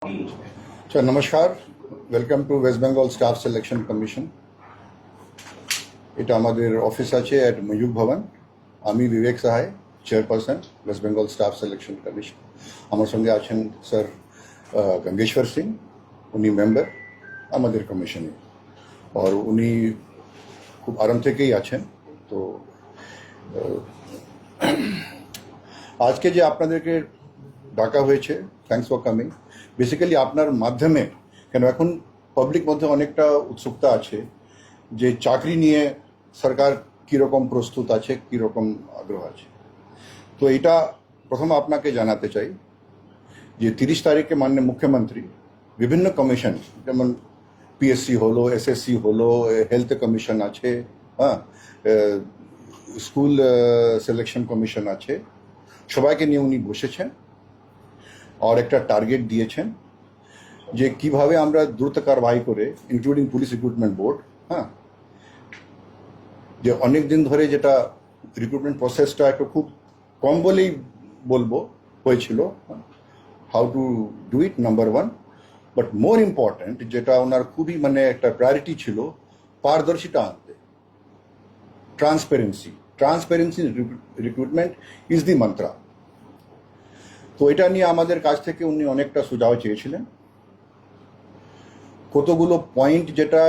So, Namaskar. Welcome to West Bengal Staff Selection Commission. এটা আমাদের office আছে at Mayukh Bhavan. আমি Bibek Sahay, chairperson West Bengal staff selection commission. আমার সঙ্গে আছেন স্যার গঙ্গেশ্বর সিং, উনি মেম্বার আমাদের কমিশনে, আর উনি খুব আরাম থেকেই আছেন। তো আজকে যে আপনাদেরকে ডাকা হয়েছে, থ্যাঙ্কস ফর কামিং। বেসিক্যালি আপনার মাধ্যমে, কেন এখন পাবলিক মধ্যে অনেকটা উৎসুকতা আছে যে চাকরি নিয়ে সরকার কীরকম প্রস্তুত আছে, কীরকম আগ্রহ আছে। তো এটা প্রথমে আপনাকে জানাতে চাই যে 30 তারিখে মাননীয় মুখ্যমন্ত্রী বিভিন্ন কমিশন, যেমন পিএসসি হলো, এসএসসি হলো, হেলথ কমিশন আছে, হ্যাঁ, স্কুল সিলেকশন কমিশন আছে, সবাইকে নিয়ে উনি বসেছেন আর একটা টার্গেট দিয়েছেন যে কিভাবে আমরা দ্রুত কারবাই করে, ইনক্লুডিং পুলিশ রিক্রুটমেন্ট বোর্ড, হ্যাঁ, যে অনেক দিন ধরে যেটা রিক্রুটমেন্ট প্রসেসটা একটু খুব কম বলেই বলবো হয়েছিল, how to do it number one, but more important যেটা ওনার খুবই মানে একটা প্রায়োরিটি ছিল, পারদর্শিতা আনতে, transparency recruitment is the mantra. তো এটা নিয়ে আমাদের কাছ থেকে উনি অনেকটা সুঝাও চেয়েছিলেন। কতগুলো পয়েন্ট যেটা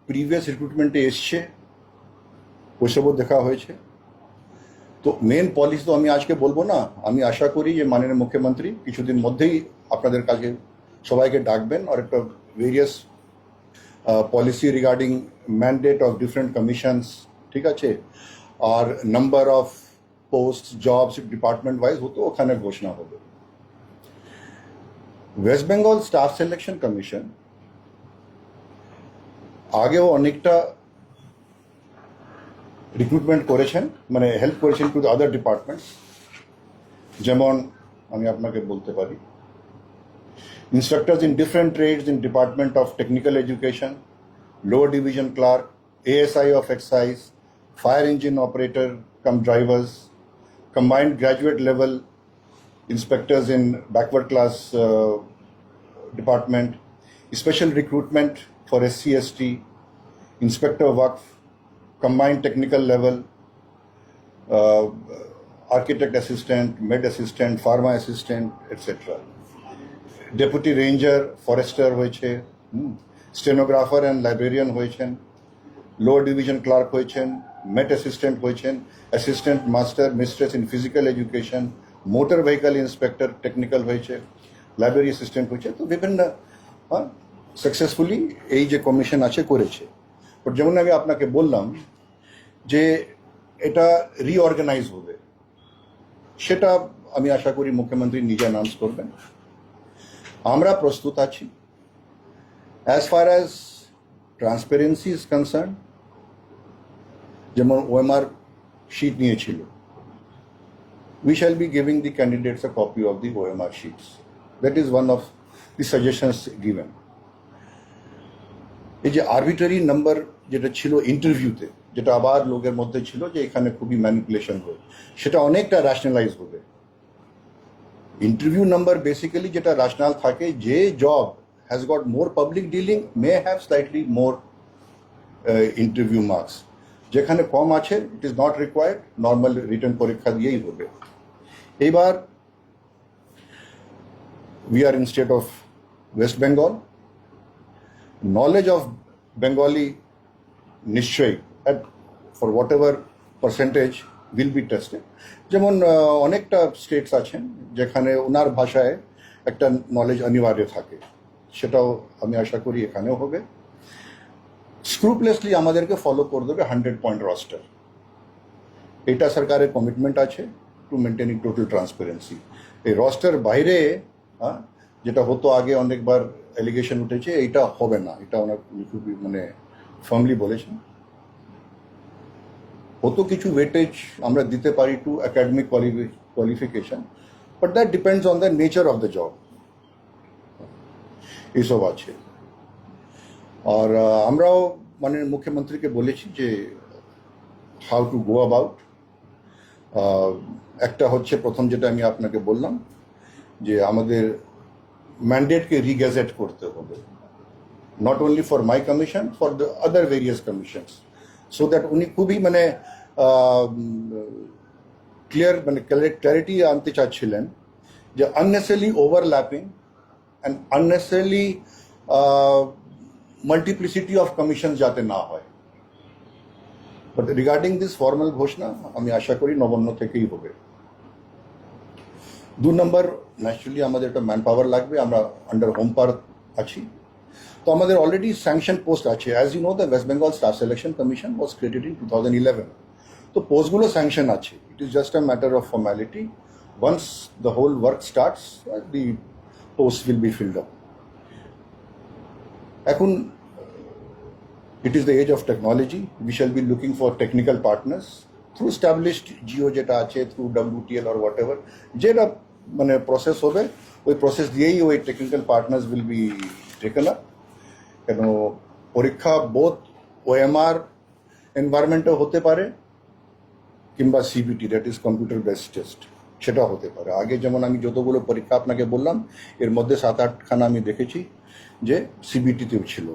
প্রিভিয়াস রিক্রুটমেন্টে এসছে ওইসবও দেখা হয়েছে। তো মেন পলিসি তো আমি আজকে বলবো না, আমি আশা করি যে মাননীয় মুখ্যমন্ত্রী কিছুদিন মধ্যেই আপনাদের কাছে সবাইকে ডাকবেন আর একটা various policy regarding mandate of different commissions, ঠিক আছে, আর number of post, jobs department wise হতো, ওখানে ঘোষণা হবে। West Bengal staff selection commission আগেও অনেকটা রিক্রুটমেন্ট করেছেন, মানে হেল্প করেছেন টু আদার ডিপার্টমেন্টস। যেমন আমি আপনাকে বলতে পারি, instructors in different trades in Department of Technical Education, Lower Division Clerk, ASI of Excise, Fire Engine Operator cum drivers, combined graduate level inspectors in backward class department, special recruitment for SC/ST, Inspector Waqf, combined technical level, architect assistant, med assistant, pharma assistant, etc. Deputy ranger, Forster হয়েছে, stenographer and librarian হয়েছেন, lower division clerk হয়েছেন, মেট assistant হয়েছেন, assistant master mistress in physical education, motor vehicle inspector technical হয়েছে, library assistant হয়েছে। তো বিভিন্ন successfully এই যে কমিশন আছে করেছে। বাট যেমন আমি আপনাকে বললাম যে এটা রিঅর্গানাইজ হবে, সেটা আমি আশা করি মুখ্যমন্ত্রী নিজে অ্যানাউন্স করবেন। আমরা প্রস্তুত আছি। As far as transparency is concern, যেমন ওএমআর শিট নিয়েছিল, we shall be giving the candidates a copy of the OMR sheets. That is one of the suggestions given. এই যে আরবিট্রারি নাম্বার যেটা ছিল ইন্টারভিউতে, যেটা আবার লোকের মধ্যে ছিল যে এখানে খুবই ম্যানিপুলেশন হয়, সেটা অনেকটা র্যাশনালাইজ হবে। ইন্টারভিউ নাম্বার বেসিক্যালি যেটা র্যাশনাল থাকে, যে job has got more public dealing may have slightly more interview marks, যেখানে কম আছে it is not required, normal written পরীক্ষা দিয়েই হবে। এইবার we are in state of West Bengal, knowledge of Bengali নিশ্চয়ই for whatever percentage will be tested. যেমন অনেকটা স্টেটস আছেন যেখানে ওনার ভাষায় একটা নলেজ অনিবার্য থাকে, সেটাও আমি আশা করি এখানেও হবে। স্ক্রুপলেসলি আমাদেরকে ফলো করে দেবে 100 পয়েন্ট রস্টার। এটা সরকারের কমিটমেন্ট আছে টু মেনটেনিং টোটাল ট্রান্সপারেন্সি। এই রস্টার বাইরে যেটা হতো আগে, অনেকবার অ্যালিগেশন উঠেছে, এইটা হবে না, এটা ওনার খুবই মানে ফার্মলি বলেছেন। হতো কিছু ওয়েটেজ আমরা দিতে পারি to academic qualification, but that depends on the nature of the job, এইসব আছে। আর আমরাও মানে মুখ্যমন্ত্রীকে বলেছি যে হাউ টু গো অ্যাবাউট। একটা হচ্ছে প্রথম যেটা আমি আপনাকে বললাম যে আমাদের ম্যান্ডেটকে রিগ্যাজেট করতে হবে, not only for my commission, for the other various commissions, so that উনি খুবই মানে ক্লিয়ার মানে ক্ল্যারিটি আনতে চাচ্ছিলেন যে unnecessary overlapping and unnecessary multiplicity of commission যাতে না হয়। বাট রিগার্ডিং দিস ফর্মাল ঘোষণা আমি আশা করি নবান্ন থেকেই হবে। 2 নম্বর, ন্যাচুরালি আমাদের একটা ম্যান পাওয়ার লাগবে, আমরা আন্ডার হোম পাওয়ার আছি, তো আমাদের অলরেডি স্যাংশন পোস্ট আছে। As you know, the West Bengal staff selection Commission was created in 2011, তো পোস্টগুলো স্যাংশন আছে। It is just a matter of formality. Once the whole work starts, the post will be filled up. এখন it is the age of technology. We shall be looking for technical partners through established GO যেটা আছে, through WTL or whatever, যেটা মানে process হবে, ওই process দিয়েই ওই technical partners will be taken up. কেন পরীক্ষা বোথ OMR এনভায়রনমেন্টও হতে পারে কিংবা CBT, that is computer based test, সেটা হতে পারে। আগে যেমন আমি যতগুলো পরীক্ষা আপনাকে বললাম, এর মধ্যে 7-8খানা আমি দেখেছি যে CBT-তেও ছিল।